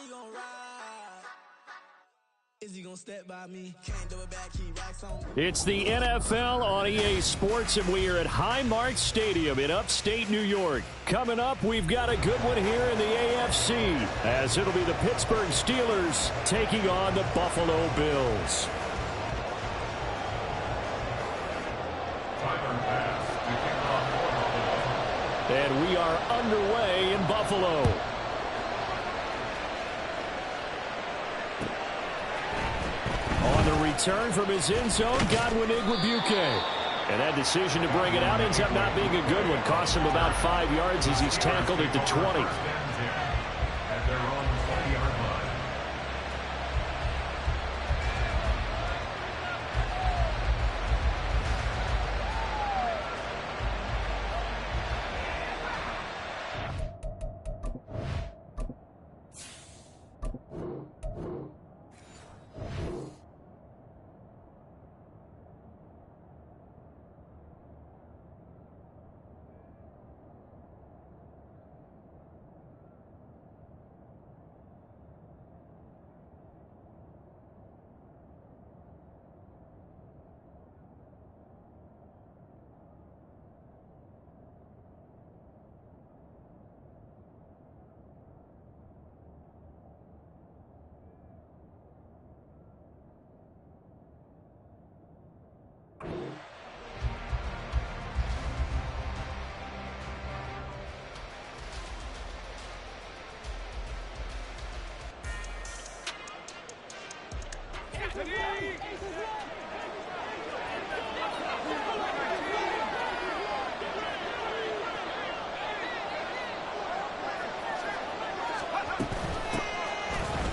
you gonna ride? Is he gonna step by me? Can't do it back, he racks on me. It's the NFL on EA Sports, and we are at Highmark Stadium in upstate New York. Coming up, we've got a good one here in the AFC, as it'll be the Pittsburgh Steelers taking on the Buffalo Bills. And we are underway in Buffalo. On the return from his end zone, Godwin Igwebuike. And that decision to bring it out ends up not being a good one. Cost him about 5 yards as he's tackled at the 20.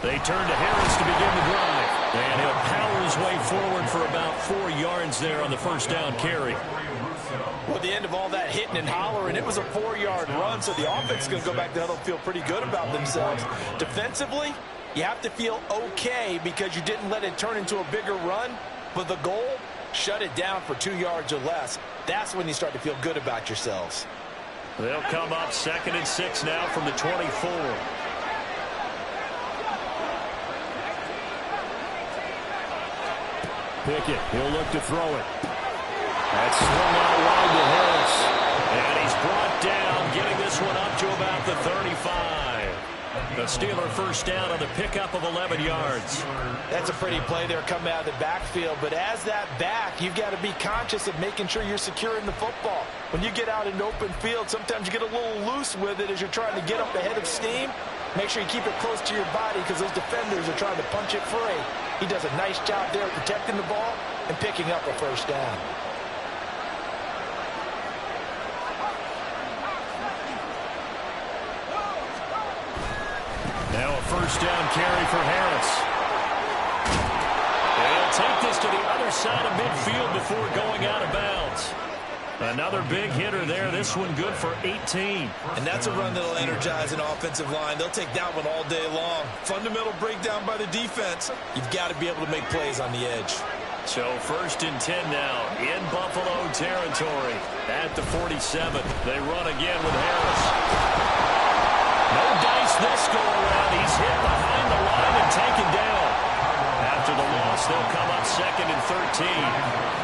They turn to Harris to begin the drive. And he'll power his way forward for about 4 yards there on the first down carry. Well, at the end of all that hitting and hollering, it was a 4-yard run, so the offense is going to go back to huddle, feel pretty good about themselves. Defensively, you have to feel okay because you didn't let it turn into a bigger run, but the goal, shut it down for 2 yards or less. That's when you start to feel good about yourselves. They'll come up 2nd and 6 now from the 24. Pickett, he'll look to throw it. That's swung out wide to Harris. And he's brought down, getting this one up to about the 35. The Steeler first down on the pickup of 11 yards. That's a pretty play there coming out of the backfield. But as that back, you've got to be conscious of making sure you're securing the football. When you get out in open field, sometimes you get a little loose with it as you're trying to get up ahead of steam. Make sure you keep it close to your body because those defenders are trying to punch it free. He does a nice job there protecting the ball and picking up a first down. Now a first down carry for Harris. And he'll take this to the other side of midfield before going out of bounds. Another big hitter there. This one good for 18. And that's a run that'll energize an offensive line. They'll take that one all day long. Fundamental breakdown by the defense. You've got to be able to make plays on the edge. So 1st and 10 now in Buffalo territory at the 47th. They run again with Harris. No dice this go around. He's hit behind the line and taken down. After the loss, they'll come up 2nd and 13.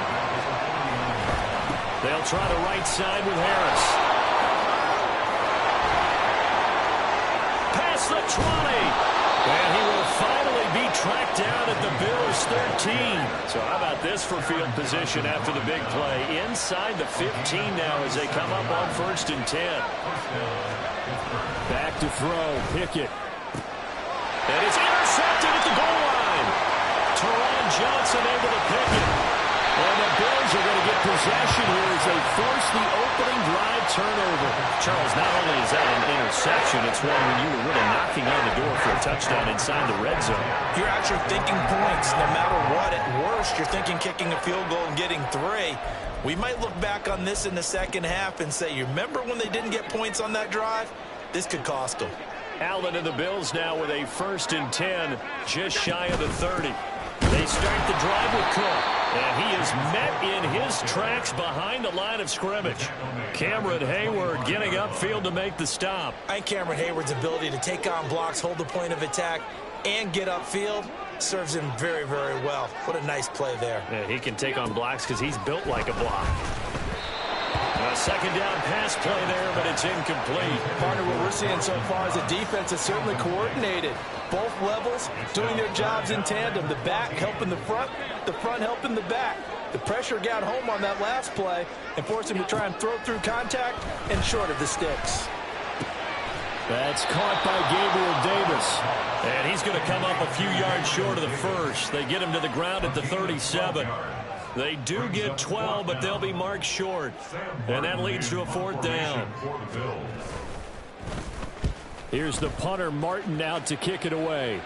They'll try the right side with Harris. Past the 20. And he will finally be tracked down at the Bills' 13. So how about this for field position after the big play? Inside the 15 now as they come up on 1st and 10. Back to throw. Pickett. And it's intercepted at the goal line. Teron Johnson able to pick it. And the Bills are going to get possession here as they force the opening drive turnover. Charles, not only is that an interception, it's one when you were really knocking on the door for a touchdown inside the red zone. You're actually thinking points no matter what. At worst, you're thinking kicking a field goal and getting 3. We might look back on this in the second half and say, you remember when they didn't get points on that drive? This could cost them. Allen and the Bills now with a 1st and 10, just shy of the 30. They start the drive with Cook. And he is met in his tracks behind the line of scrimmage. Cameron Hayward getting upfield to make the stop. I think Cameron Hayward's ability to take on blocks, hold the point of attack, and get upfield serves him very, very well. What a nice play there. Yeah, he can take on blocks because he's built like a block. A second down pass play there, but it's incomplete. Partner, what we're seeing so far is the defense is certainly coordinated. Both levels doing their jobs in tandem. The back helping the front helping the back. The pressure got home on that last play and forced him to try and throw through contact and short of the sticks. That's caught by Gabriel Davis. And he's going to come up a few yards short of the first. They get him to the ground at the 37. They do get 12, but they'll be marked short. And that leads to a fourth down. Here's the punter, Martin, out to kick it away.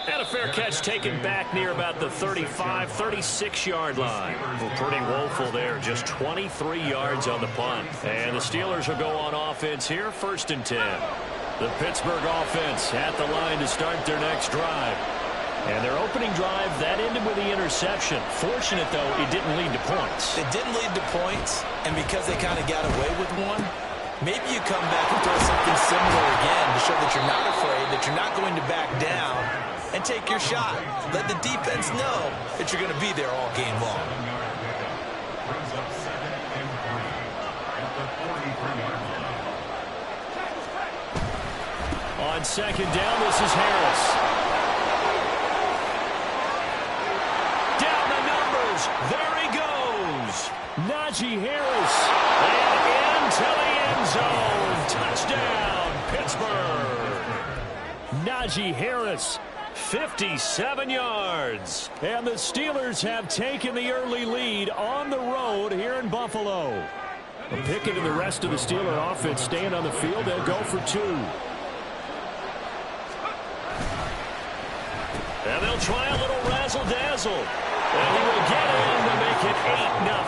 And a fair catch taken back near about the 35, 36-yard line. Well, pretty woeful there. Just 23 yards on the punt. And the Steelers will go on offense here, 1st and 10. The Pittsburgh offense at the line to start their next drive. And their opening drive, that ended with the interception. Fortunate, though, it didn't lead to points. It didn't lead to points, and because they kind of got away with one, maybe you come back and throw something similar again to show that you're not afraid, that you're not going to back down, and take your shot. Let the defense know that you're going to be there all game long. On second down, this is Harris. Down the numbers. There he goes. Najee Harris. And into the end zone. Touchdown, Pittsburgh. Najee Harris, 57 yards. And the Steelers have taken the early lead on the road here in Buffalo. Pickett and the rest of the Steeler offense staying on the field. They'll go for 2. And they'll try a little razzle-dazzle. And he will get in to make it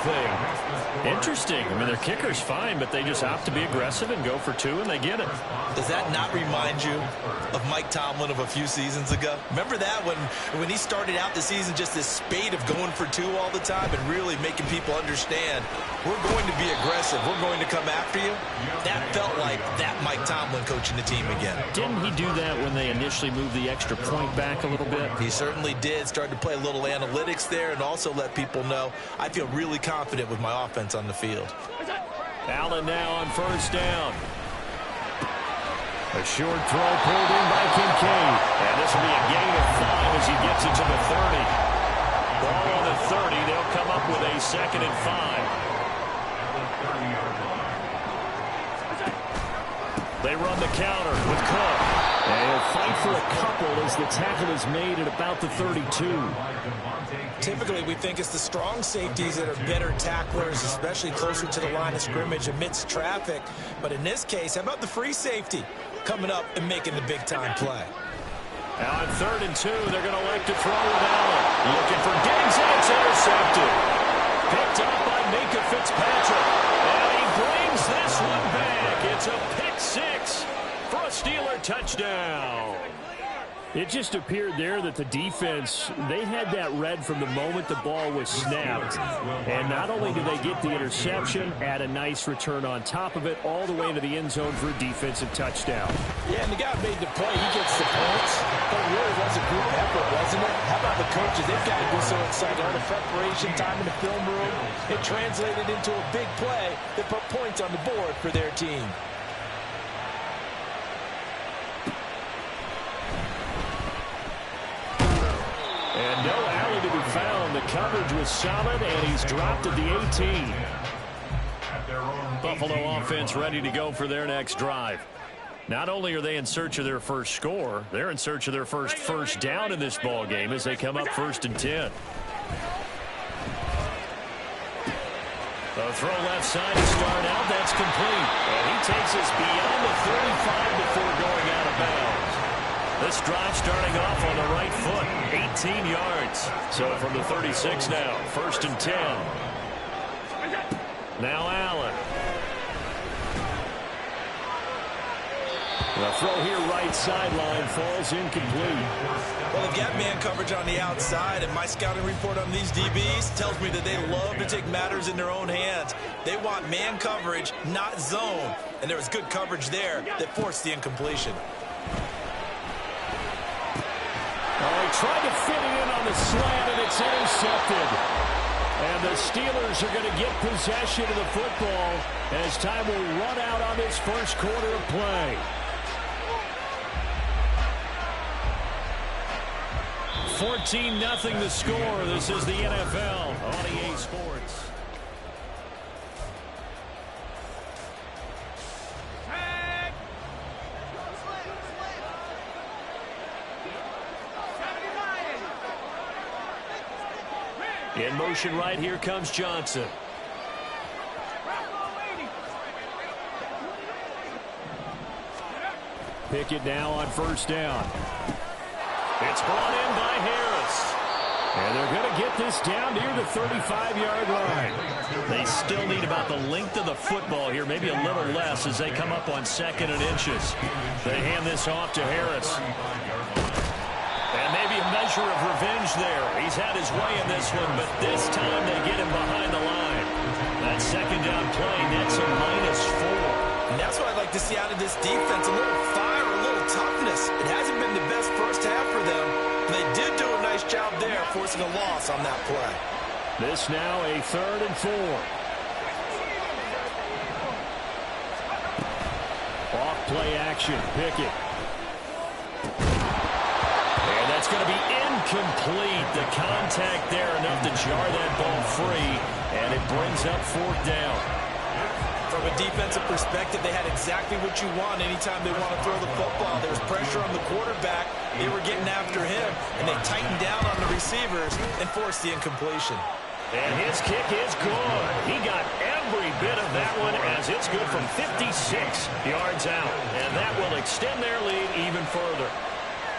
8-0. Interesting. I mean, their kicker's fine, but they just opt to be aggressive and go for 2, and they get it. Does that not remind you of Mike Tomlin of a few seasons ago? Remember that when he started out the season, just this spate of going for 2 all the time and really making people understand, we're going to be aggressive. We're going to come after you. That felt like that Mike Tomlin coaching the team again. Didn't he do that when they initially moved the extra point back a little bit? He certainly did. Started to play a little analytics there and also let people know I feel really confident with my offense on the field. Allen now on 1st down. A short throw pulled in by Kincaid. And this will be a gain of 5 as he gets it to the 30. Ball on the 30. They'll come up with a 2nd and 5. They run the counter with Cook. And he'll fight for a couple as the tackle is made at about the 32. Typically, we think it's the strong safeties that are better tacklers, especially closer to the line of scrimmage amidst traffic. But in this case, how about the free safety coming up and making the big-time play? Now on 3rd and 2, they're going to elect to throw with Allen. Looking for Diggs, and it's intercepted. Picked up by Minka Fitzpatrick. And he brings this one back. It's a pick 6 for a Steeler touchdown. It just appeared there that the defense, they had that read from the moment the ball was snapped. And not only did they get the interception, add a nice return on top of it, all the way into the end zone for a defensive touchdown. Yeah, and the guy made the play. He gets the points. But it really was a group effort, wasn't it? How about the coaches? They've got to be so excited. All the preparation time in the film room, it translated into a big play that put points on the board for their team. And no alley to be found. The coverage was solid, and he's dropped at the 18. Buffalo offense ready to go for their next drive. Not only are they in search of their first score, they're in search of their first down in this ball game as they come up 1st and 10. A throw left side to start out. That's complete. And he takes us beyond the 35 before going out of bounds. This drive starting off on the right foot, 18 yards. So from the 36 now, 1st and 10. Now Allen. The throw here right sideline falls incomplete. Well, they've got man coverage on the outside, and my scouting report on these DBs tells me that they love to take matters in their own hands. They want man coverage, not zone. And there was good coverage there that forced the incompletion. Oh, he tried to fit it in on the slant, and it's intercepted. And the Steelers are going to get possession of the football as time will run out on this first quarter of play. 14-0 the score. This is the NFL on EA Sports. In motion right here comes Johnson. Pickett now on first down. It's brought in by Harris. And they're going to get this down near the 35-yard line. They still need about the length of the football here, maybe a little less as they come up on 2nd and inches. They hand this off to Harris. And maybe a measure of revenge there. He's had his way in this one, but this time they get him behind the line. That second down play nets a -4. And that's what I'd like to see out of this defense. A little fire, a little toughness. It hasn't been the best first half for them. They did do a nice job there, forcing a loss on that play. This now a 3rd and 4. Off play action, Pickett. And that's going to be incomplete. The contact there enough to jar that ball free, and it brings up 4th down. From a defensive perspective, they had exactly what you want anytime they want to throw the football. There was pressure on the quarterback. They were getting after him, and they tightened down on the receivers and forced the incompletion. And his kick is good. He got every bit of that one as it's good from 56 yards out. And that will extend their lead even further.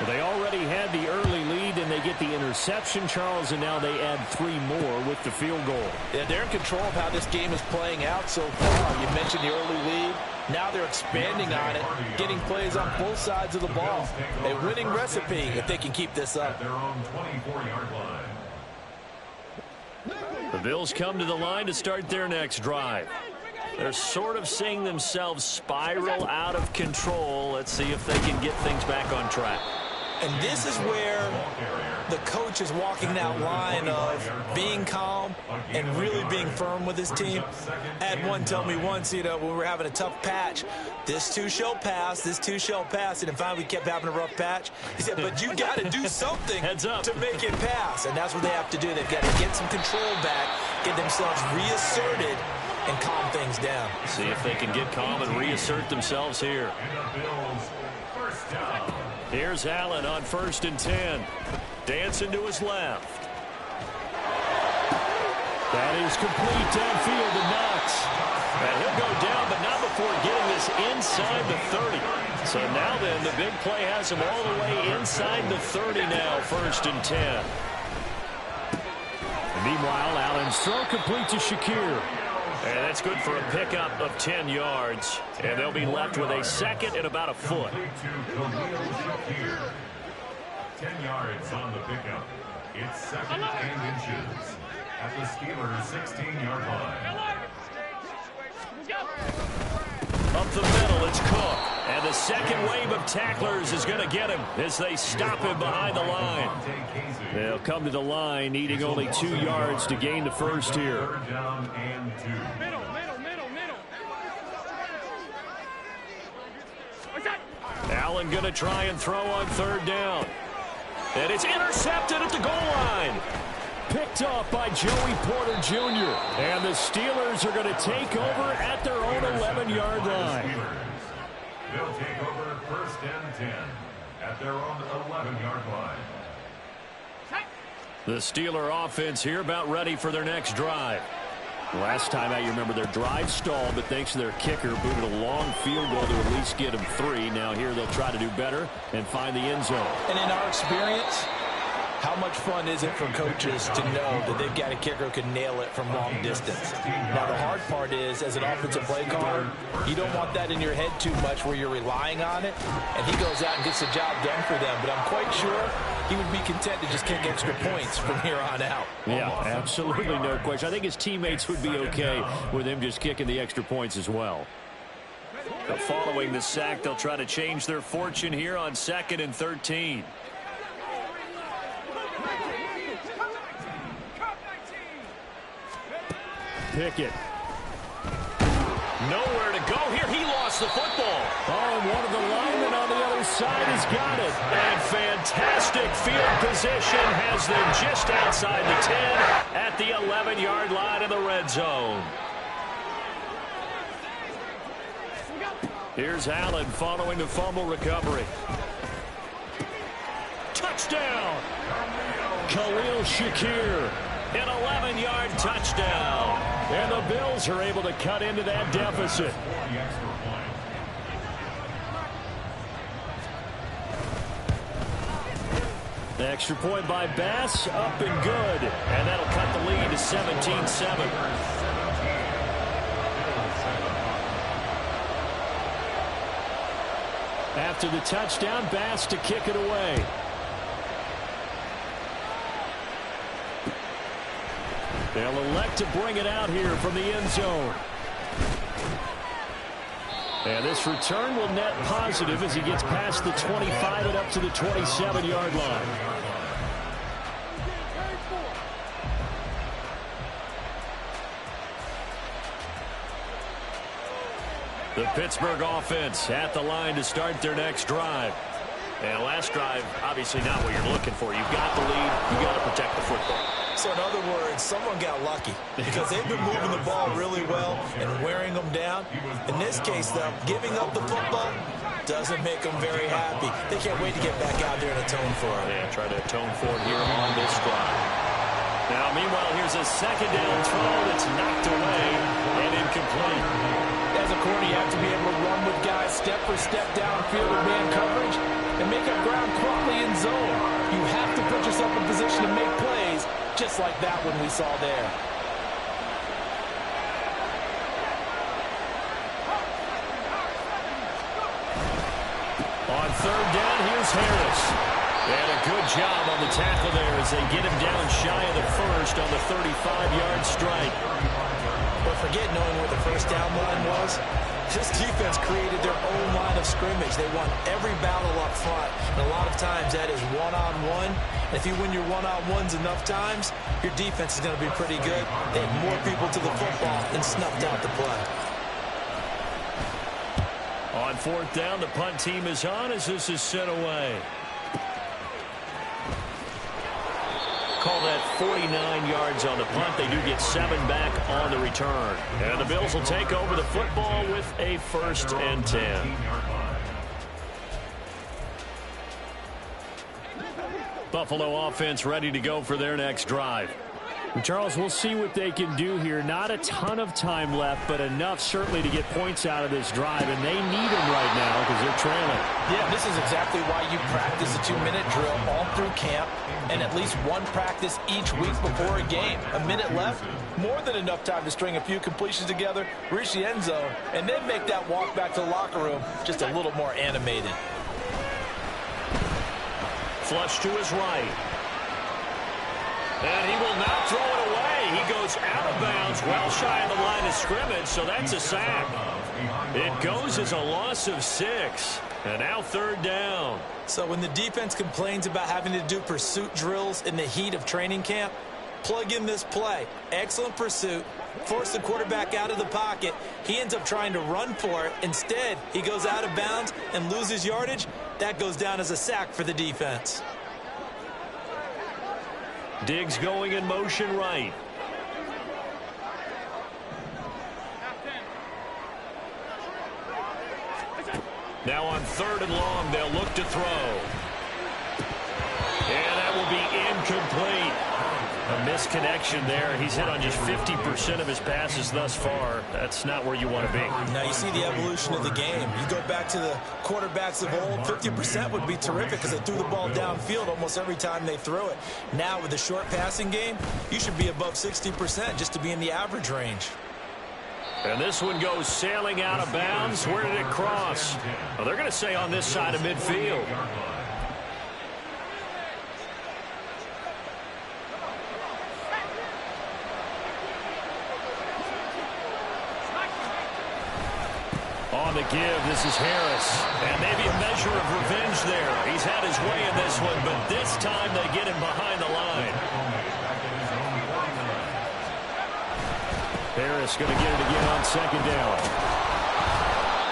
Well, they already had the early lead, and they get the interception, Charles, and now they add 3 more with the field goal. Yeah, they're in control of how this game is playing out so far. You mentioned the early lead. Now they're expanding on it, getting plays on both sides of the ball. A winning recipe if they can keep this up. Their own 24-yard line. The Bills come to the line to start their next drive. They're sort of seeing themselves spiral out of control. Let's see if they can get things back on track. And this is where the coach is walking that line of being calm and really being firm with his team. I had one tell me once, when we were having a tough patch, this too shall pass, this too shall pass. And finally we kept having a rough patch. He said, but you got to do something to make it pass. And that's what they have to do. They've got to get some control back, get themselves reasserted, and calm things down. See if they can get calm and reassert themselves here. Here's Allen on 1st and 10. Dancing to his left. That is complete downfield to Knox. And he'll go down, but not before getting this inside the 30. So now then, the big play has him all the way inside the 30 now, 1st and 10. And meanwhile, Allen's throw complete to Shakir. And that's good for a pickup of 10 yards. And they'll be left with a 2nd and about a foot. 10 yards on the pickup. It's 2nd and inches at the Steelers' 16-yard line. Up the middle, it's Cook. And the second wave of tacklers is going to get him as they stop him behind the line. They'll come to the line needing only 2 yards to gain the first here. 3rd down and 2. Allen going to try and throw on 3rd down. And it's intercepted at the goal line. Picked off by Joey Porter Jr. And the Steelers are going to take over at their own 11-yard line. They'll take over 1st and 10 at their own 11-yard line. The Steeler offense here about ready for their next drive. Last time out, you remember their drive stalled, but thanks to their kicker, booted a long field goal to at least get them 3. Now here they'll try to do better and find the end zone. And in our experience, How much fun is it for coaches to know that they've got a kicker who can nail it from long distance? Now, the hard part is, as an offensive play caller, you don't want that in your head too much where you're relying on it, and he goes out and gets the job done for them. But I'm quite sure he would be content to just kick extra points from here on out. Yeah, absolutely no question. I think his teammates would be okay with him just kicking the extra points as well. But following the sack, they'll try to change their fortune here on 2nd and 13. Pickett. Nowhere to go here. He lost the football. Oh, and one of the linemen on the other side has got it. And fantastic field position has them just outside the 10 at the 11-yard line in the red zone. Here's Allen following the fumble recovery. Touchdown! Khalil Shakir. An 11-yard touchdown. And the Bills are able to cut into that deficit. The extra point by Bass, up and good. And that'll cut the lead to 17-7. After the touchdown, Bass to kick it away. They'll elect to bring it out here from the end zone. And this return will net positive as he gets past the 25 and up to the 27-yard line. The Pittsburgh offense at the line to start their next drive. And last drive, obviously not what you're looking for. You've got the lead. You've got to protect the football. So in other words, someone got lucky because they've been moving the ball really well and wearing them down. In this case, though, giving up the football doesn't make them very happy. They can't wait to get back out there and atone for it. Yeah, try to atone for it here on this drive. Now, meanwhile, here's a second down throw that's knocked away and incomplete. As a corner, you have to be able to run with guys step for step downfield with man coverage and make up ground quickly in zone. You have to put yourself in position to make plays, just like that one we saw there. On third down, here's Harris. And a good job on the tackle there as they get him down shy of the first on the 35-yard strike. But forget knowing where the first down line was. This defense created their own line of scrimmage. They won every battle up front. And a lot of times that is one-on-one. And if you win your one-on-ones enough times, your defense is going to be pretty good. They had more people to the football and snuffed out the play. On fourth down, the punt team is on as this is sent away. Call that 49 yards on the punt. They do get 7 back on the return. And the Bills will take over the football with a 1st and 10. Buffalo offense ready to go for their next drive. Charles, we'll see what they can do here. Not a ton of time left, but enough certainly to get points out of this drive, and they need them right now because they're trailing. Yeah, this is exactly why you practice a 2-minute drill all through camp and at least one practice each week before a game. A minute left, more than enough time to string a few completions together, reach the end zone, and then make that walk back to the locker room just a little more animated. Flush to his right. And he will not throw it away. He goes out of bounds, well shy of the line of scrimmage, so that's a sack. It goes as a loss of 6. And now third down. So when the defense complains about having to do pursuit drills in the heat of training camp, plug in this play. Excellent pursuit. Force the quarterback out of the pocket. He ends up trying to run for it. Instead, he goes out of bounds and loses yardage. That goes down as a sack for the defense. Diggs going in motion right. Now on third and long, they'll look to throw. And that will be incomplete. A misconnection there. He's hit on just 50% of his passes thus far. That's not where you want to be. Now you see the evolution of the game. You go back to the quarterbacks of old, 50% would be terrific because they threw the ball downfield almost every time they threw it. Now with the short passing game, you should be above 60% just to be in the average range. And this one goes sailing out of bounds. Where did it cross? Well, they're going to say on this side of midfield. On the give, this is Harris. And maybe a measure of revenge there. He's had his way in this one, but this time they get him behind the line. Harris going to get it again on second down.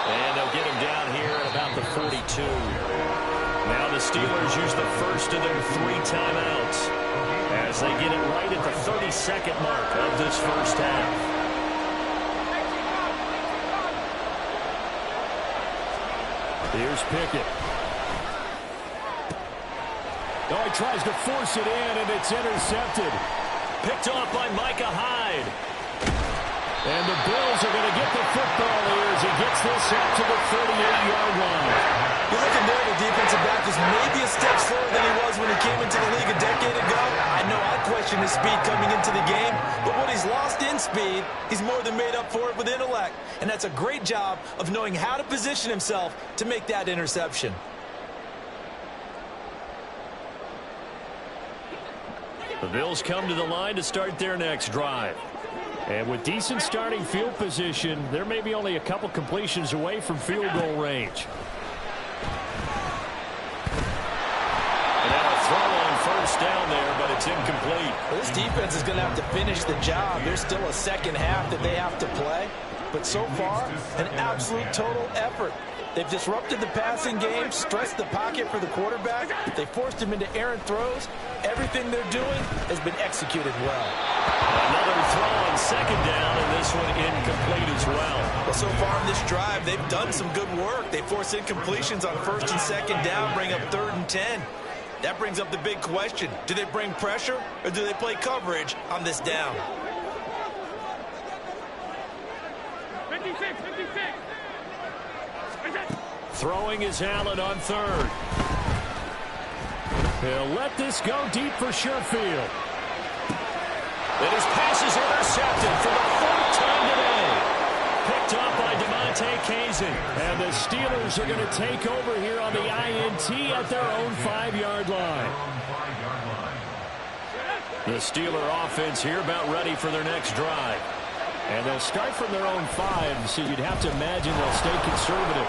And they'll get him down here at about the 42. Now the Steelers use the first of their 3 timeouts as they get it right at the 32nd mark of this first half. Here's Pickett. Oh, he tries to force it in, and it's intercepted. Picked off by Micah Hyde. And the Bills are going to get the football here as he gets this up to the 38-yard line. You're looking there, the defensive back is maybe a step slower than he was when he came into the league a decade ago. I know I questioned his speed coming into the game, but what he's lost in speed, he's more than made up for it with intellect. And that's a great job of knowing how to position himself to make that interception. The Bills come to the line to start their next drive. And with decent starting field position, they're maybe only a couple completions away from field goal range. And now a throw on first down there, but it's incomplete. Well, this defense is going to have to finish the job. There's still a second half that they have to play. But so far, an absolute total effort. They've disrupted the passing game, stressed the pocket for the quarterback. They forced him into errant throws. Everything they're doing has been executed well. Another throw on second down, and this one incomplete as well. Well, so far in this drive, they've done some good work. They force incompletions on first and second down, bring up 3rd and 10. That brings up the big question. Do they bring pressure, or do they play coverage on this down? 56. Throwing is Allen on 3rd. He'll let this go deep for Sherfield. And his pass is intercepted for the 4th time today. Picked up by DeMonte Kazin. And the Steelers are going to take over here on the INT at their own 5-yard line. The Steeler offense here about ready for their next drive. And they'll start from their own 5, so you'd have to imagine they'll stay conservative.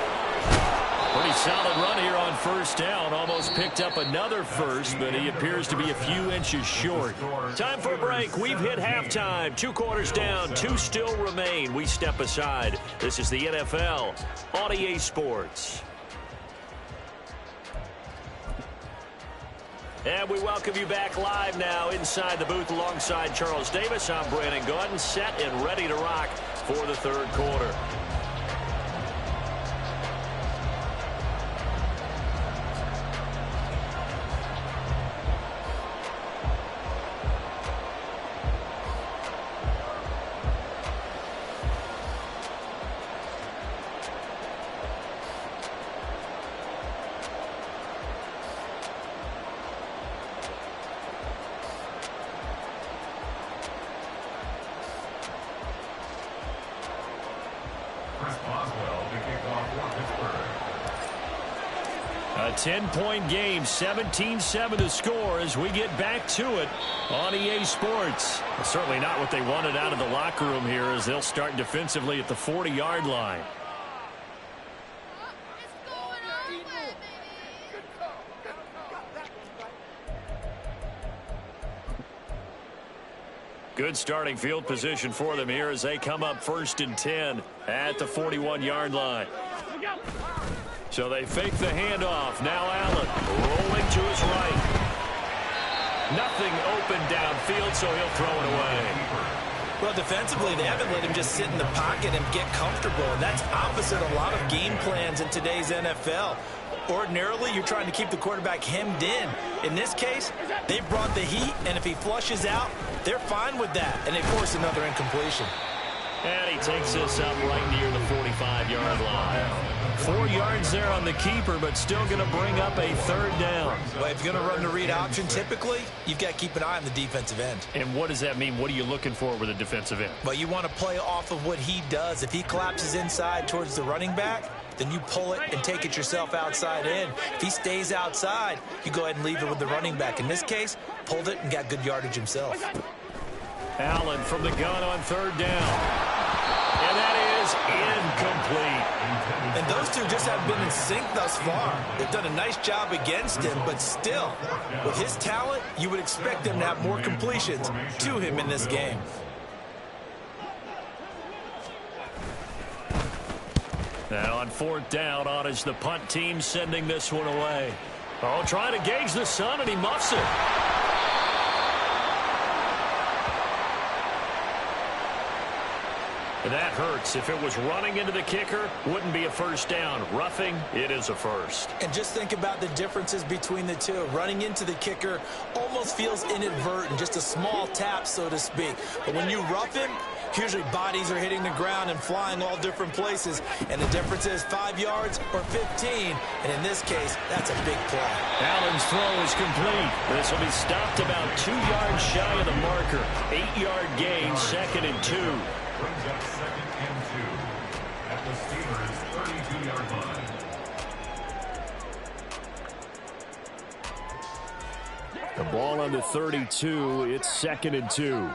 Pretty solid run here on first down. Almost picked up another first, but he appears to be a few inches short. Time for a break. We've hit halftime. 2 quarters down. 2 still remain. We step aside. This is the NFL on EA Sports. And we welcome you back live now inside the booth alongside Charles Davis. I'm Brandon Gaudin, set and ready to rock for the 3rd quarter. A 10-point game, 17-7 to score as we get back to it on EA Sports. Certainly not what they wanted out of the locker room here as they'll start defensively at the 40-yard line. Good starting field position for them here as they come up 1st and 10 at the 41-yard line. So they fake the handoff. Now Allen rolling to his right. Nothing open downfield, so he'll throw it away. Well, defensively, they haven't let him just sit in the pocket and get comfortable, and that's opposite a lot of game plans in today's NFL. Ordinarily, you're trying to keep the quarterback hemmed in. In this case, they brought the heat, and if he flushes out, they're fine with that, and they force another incompletion. And he takes this up right near the 45-yard line. 4 yards there on the keeper, but still going to bring up a third down. Well, if you're going to run the read option, typically, you've got to keep an eye on the defensive end. And what does that mean? What are you looking for with a defensive end? Well, you want to play off of what he does. If he collapses inside towards the running back, then you pull it and take it yourself outside in. If he stays outside, you go ahead and leave it with the running back. In this case, pulled it and got good yardage himself. Allen from the gun on third down. And that is incomplete. And those two just haven't been in sync thus far. They've done a nice job against him, but still, with his talent, you would expect him to have more completions to him in this game. Now on fourth down, on is the punt team sending this one away. Oh, trying to gauge the sun, and he muffs it. That hurts. If it was running into the kicker, wouldn't be a first down. Roughing, it is a first. And just think about the differences between the two. Running into the kicker almost feels inadvertent, just a small tap, so to speak. But when you rough him, usually bodies are hitting the ground and flying all different places. And the difference is 5 yards or 15. And in this case, that's a big play. Allen's throw is complete. This will be stopped about 2 yards shy of the marker. 8-yard gain, 2nd and 2. Brings up 2nd and 2 at the Steelers' 32-yard line. The ball on the 32. It's 2nd and 2.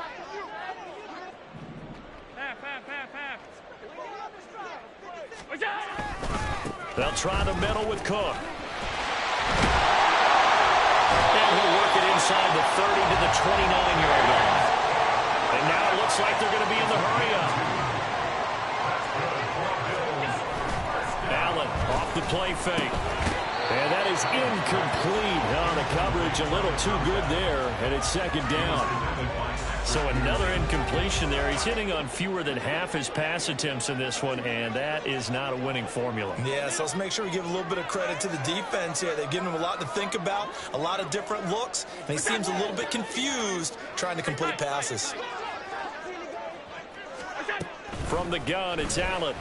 They'll try the middle with Cook. And he'll work it inside the 30 to the 29-yard line. And now it looks like they're going to be in the hurry-up. Allen off the play fake. And that is incomplete. Oh, the coverage a little too good there, and it's 2nd down. So another incompletion there. He's hitting on fewer than half his pass attempts in this one, and that is not a winning formula. Yeah, so let's make sure we give a little bit of credit to the defense here. They've given him a lot to think about, a lot of different looks, and he seems a little bit confused trying to complete passes. From the gun, it's Allen.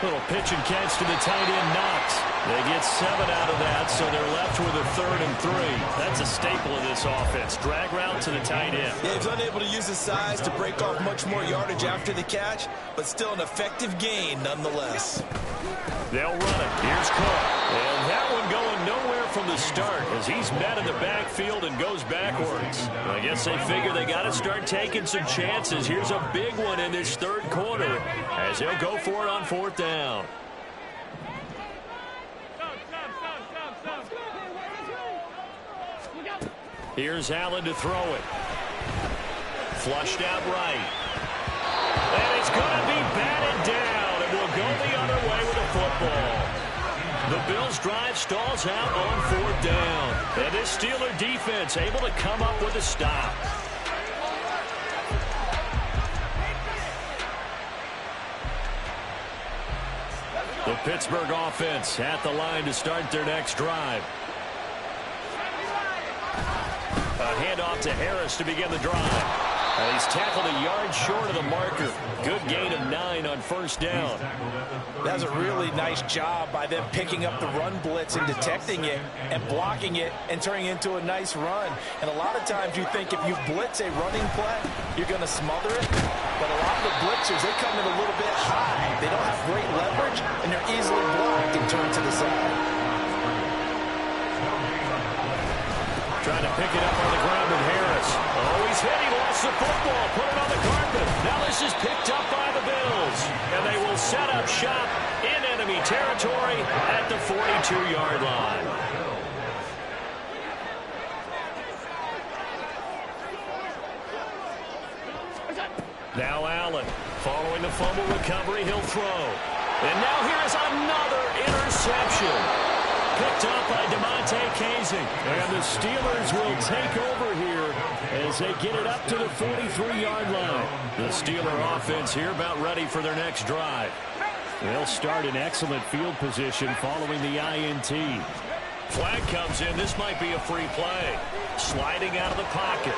Little pitch and catch to the tight end, Knox. They get 7 out of that, so they're left with a 3rd and 3. That's a staple of this offense. Drag route to the tight end. Yeah, he's unable to use his size to break off much more yardage after the catch, but still an effective gain nonetheless. They'll run it. Here's Cook. And that one going nowhere from the start as he's met in the backfield and goes backwards. I guess they figure they got to start taking some chances. Here's a big one in this 3rd quarter as he'll go for it on 4th down. Here's Allen to throw it. Flushed out right. And it's going to be batted down. And will go the other way with the football. The Bills' drive stalls out on 4th down. And this Steeler defense able to come up with a stop. The Pittsburgh offense at the line to start their next drive. A handoff to Harris to begin the drive. He's tackled a yard short of the marker. Good gain of 9 on 1st down. That was a really nice job by them picking up the run blitz and detecting it and blocking it and turning it into a nice run. And a lot of times you think if you blitz a running play, you're going to smother it. But a lot of the blitzers, they come in a little bit high. They don't have great leverage, and they're easily blocked and turned to the side. Trying to pick it up on the ground with Harris. Oh, he's hit. He lost the football. Put it on the carpet. Now this is picked up by the Bills. And they will set up shop in enemy territory at the 42-yard line. Now Allen, following the fumble recovery, he'll throw. And now here is another interception. Picked up by DeMonte Casey. And the Steelers will take over here as they get it up to the 43-yard line. The Steeler offense here about ready for their next drive. They'll start in excellent field position following the INT. Flag comes in. This might be a free play. Sliding out of the pocket.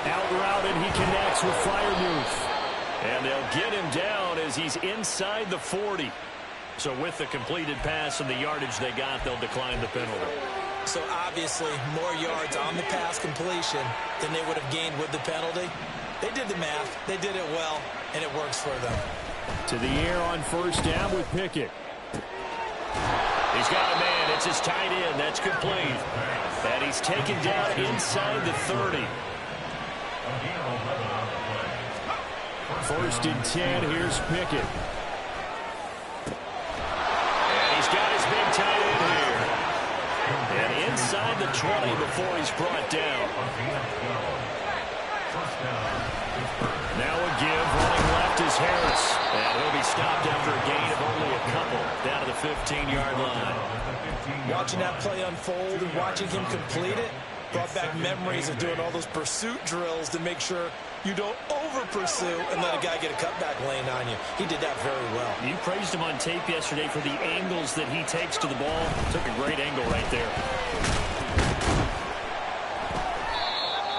Out route, and he connects with Freiermuth. And they'll get him down as he's inside the 40. So with the completed pass and the yardage they got, they'll decline the penalty. So obviously more yards on the pass completion than they would have gained with the penalty. They did the math. They did it well, and it works for them. To the air on first down with Pickett. He's got a man. It's his tight end. That's complete. And he's taken down inside the 30. First and 10. Here's Pickett. And he's got his big tight end here. And inside the 20 before he's brought down. Now a give. Running left is Harris. And he'll be stopped after a gain of only a couple. Down to the 15-yard line. Watching that play unfold and watching him complete it brought back memories of doing all those pursuit drills to make sure you don't over-pursue and let a guy get a cutback lane on you. He did that very well. You praised him on tape yesterday for the angles that he takes to the ball. Took a great angle right there.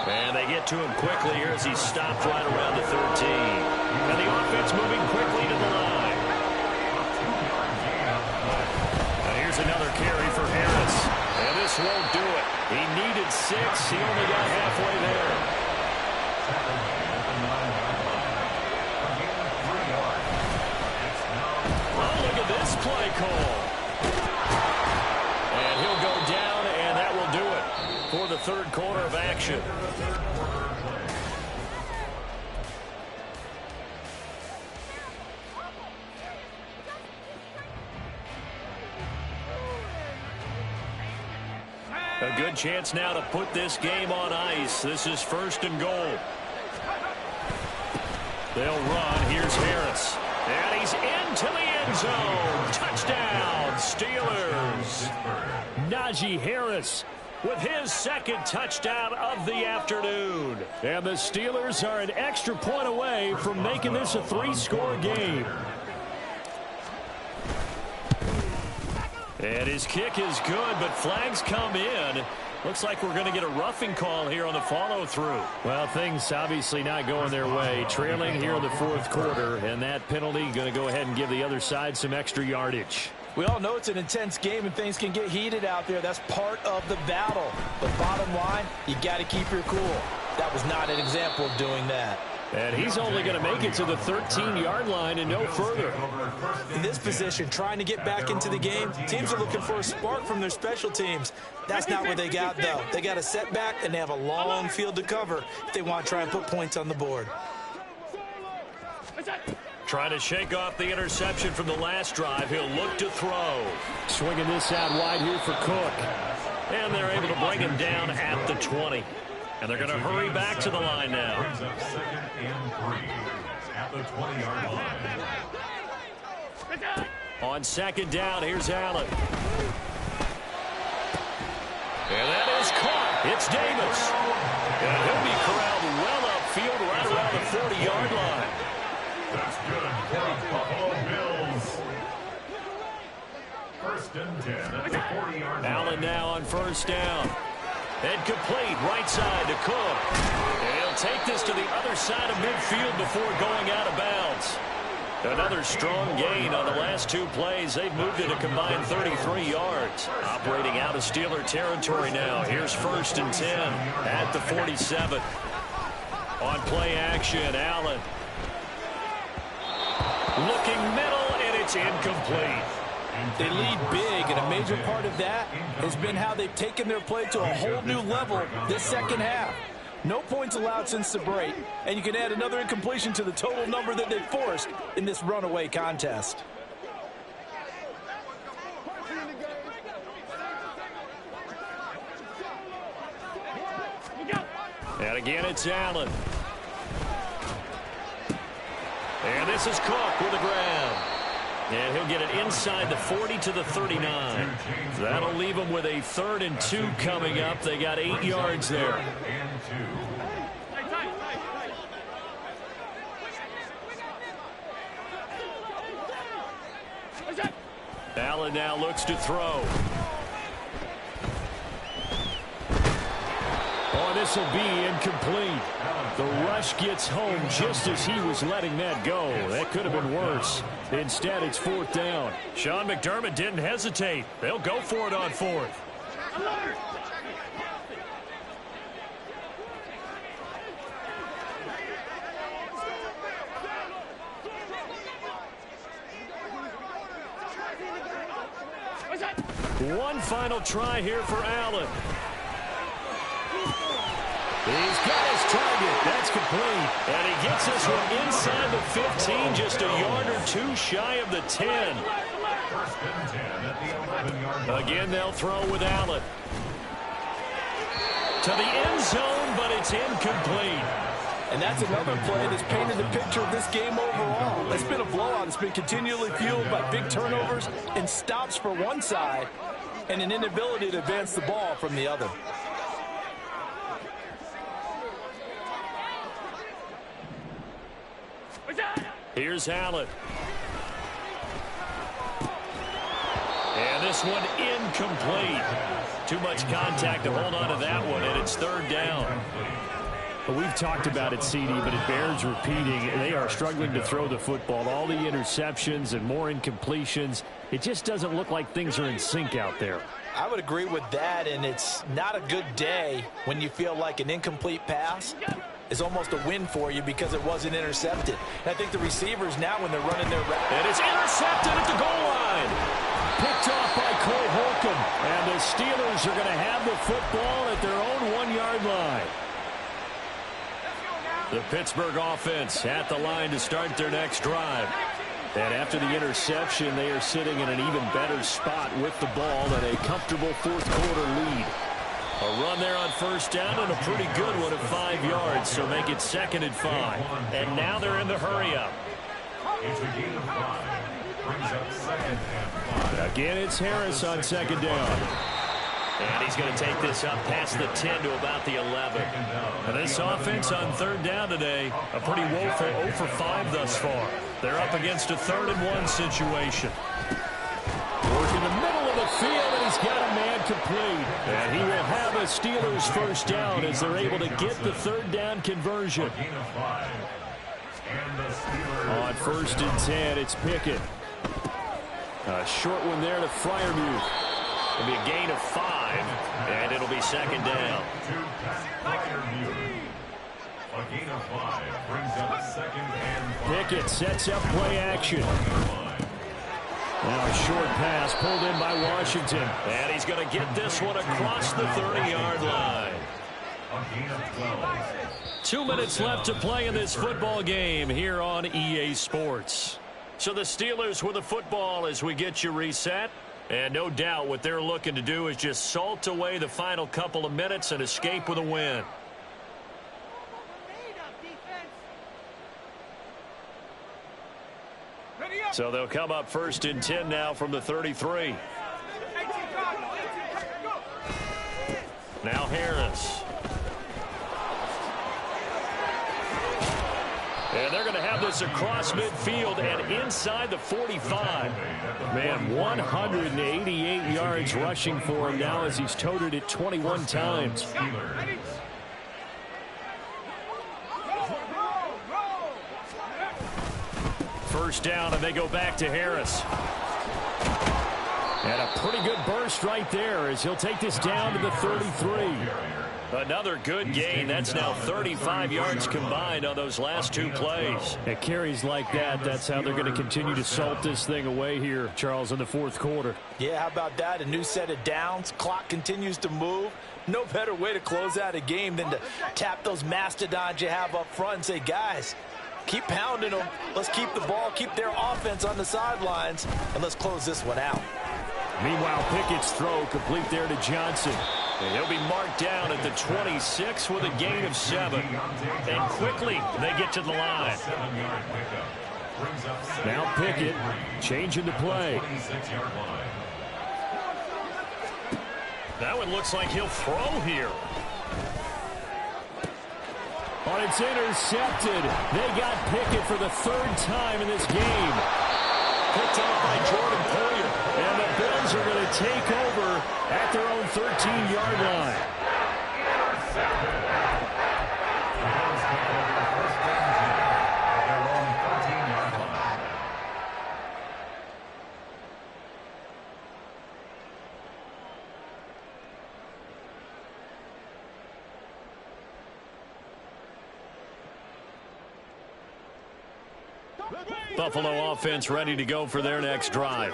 And they get to him quickly here as he stopped right around the 13. And the offense moving quickly to the line. Now here's another carry for Harris. And this won't do it. He needed 6. He only got halfway there. Oh, look at this play call. And he'll go down, and that will do it for the third quarter of action. A good chance now to put this game on ice. This is first and goal. They'll run. Here's Harris. And he's into the end zone. Touchdown, Steelers. Najee Harris with his second touchdown of the afternoon. And the Steelers are an extra point away from making this a 3-score game. And his kick is good, but flags come in. Looks like we're going to get a roughing call here on the follow-through. Well, things obviously not going their way. Trailing here in the fourth quarter, and that penalty going to go ahead and give the other side some extra yardage. We all know it's an intense game and things can get heated out there. That's part of the battle. But bottom line, you got to keep your cool. That was not an example of doing that. And he's only going to make it to the 13-yard line and no further. In this position, trying to get back into the game, teams are looking for a spark from their special teams. That's not what they got, though. They got a setback, and they have a long field to cover if they want to try and put points on the board. Trying to shake off the interception from the last drive. He'll look to throw. Swinging this out wide here for Cook. And they're able to bring him down at the 20. And they're going to hurry back to the line now. Brings up 2nd and 3 at the 20-yard line. On second down, here's Allen. And that is caught. It's Davis. And he'll be corralled well upfield right around the 40-yard line. That's good for the Buffalo Bills. 1st and 10 at the 40-yard line. Allen now on first down. And complete right side to Cook. And he'll take this to the other side of midfield before going out of bounds. Another strong gain on the last 2 plays. They've moved it a combined 33 yards. Operating out of Steeler territory now. Here's 1st and 10 at the 47. On play action, Allen. Looking middle, and it's incomplete. They lead big, and a major part of that has been how they've taken their play to a whole new level this second half. No points allowed since the break, and you can add another incompletion to the total number that they've forced in this runaway contest. And again, it's Allen. And this is Cook with the ground. And he'll get it inside the 40 to the 39. That'll leave them with a 3rd and 2 coming up. They got 8 yards there. Allen now looks to throw. Oh, this will be incomplete. The rush gets home just as he was letting that go. That could have been worse. Instead, it's 4th down. Sean McDermott didn't hesitate. They'll go for it on 4th. One final try here for Allen. He's got his target. That's complete. And he gets this one inside the 15, just a yard or two shy of the 10. Again, they'll throw with Allen. To the end zone, but it's incomplete. And that's another play that's painted the picture of this game overall. It's been a blowout. It's been continually fueled by big turnovers and stops for one side and an inability to advance the ball from the other. Here's Allen. And this one incomplete. Too much contact to hold on to that one, and it's 3rd down. Well, we've talked about it, CD, but it bears repeating. They are struggling to throw the football. All the interceptions and more incompletions. It just doesn't look like things are in sync out there. I would agree with that, and it's not a good day when you feel like an incomplete pass is almost a win for you because it wasn't intercepted. And I think the receivers now, when they're running their route, and it's intercepted at the goal line. Picked off by Cole Holcomb. And the Steelers are going to have the football at their own 1-yard line. The Pittsburgh offense at the line to start their next drive. And after the interception, they are sitting in an even better spot with the ball and a comfortable 4th quarter lead. A run there on 1st down and a pretty good one at 5 yards, so make it 2nd and 5. And now they're in the hurry-up. It's a gain of 5. Brings up 2nd and 5. Again, it's Harris on 2nd down. And he's going to take this up past the 10 to about the 11. And this offense on 3rd down today, a pretty woeful 0 for 5 thus far. They're up against a 3rd and 1 situation. Work in the middle of the field, and he's got a man complete. And he will have a Steelers 1st down as they're able to get the 3rd down conversion. On 1st and 10, it's Pickett. A short one there to Freiermuth. It'll be a gain of 5, and it'll be 2nd down. A gain of 5 brings up 2nd and 5. Pickett sets up play action. Now a short pass pulled in by Washington. And he's going to get this one across the 30-yard line. A gain of 12. 2 minutes left to play in this football game here on EA Sports. So the Steelers with the football as we get you reset. And no doubt what they're looking to do is just salt away the final couple of minutes and escape with a win. So they'll come up 1st and 10 now from the 33. Now Harris. And they're going to have this across midfield and inside the 45. Man, 188 yards rushing for him now as he's toted it 21 times. First down, and they go back to Harris. And a pretty good burst right there as he'll take this down to the 33. Another good gain. That's now 35 yards combined on those last 2 plays. At carries like that, that's how they're going to continue to salt this thing away here, Charles, in the 4th quarter. Yeah, how about that? A new set of downs. Clock continues to move. No better way to close out a game than to tap those mastodons you have up front and say, guys, keep pounding them. Let's keep the ball, keep their offense on the sidelines, and let's close this one out. Meanwhile, Pickett's throw complete there to Johnson. And he'll be marked down at the 26 with a gain of 7. And quickly, they get to the line. Now Pickett changing the play. That one looks like he'll throw here. But it's intercepted. They got Pickett for the 3rd time in this game. Picked off by Jordan Poyer. And Bills are going to take over at their own 13-yard line. Buffalo offense ready to go for their next drive.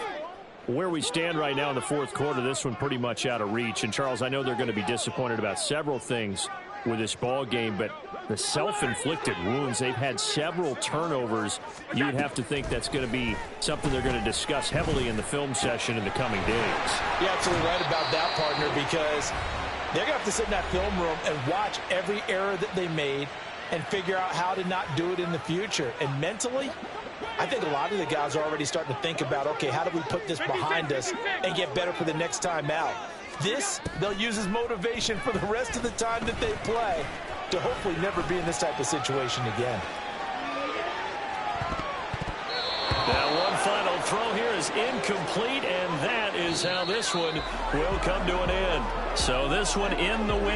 Where we stand right now in the fourth quarter, this one pretty much out of reach. And, Charles, I know they're going to be disappointed about several things with this ball game, but the self-inflicted wounds, they've had several turnovers. You would have to think that's going to be something they're going to discuss heavily in the film session in the coming days. You're absolutely right about that, partner, because they're going to have to sit in that film room and watch every error that they made and figure out how to not do it in the future. And mentally, I think a lot of the guys are already starting to think about, okay, how do we put this behind us and get better for the next time out? This, they'll use as motivation for the rest of the time that they play to hopefully never be in this type of situation again. Now, one final throw here is incomplete, and that is how this one will come to an end. So this one in the win.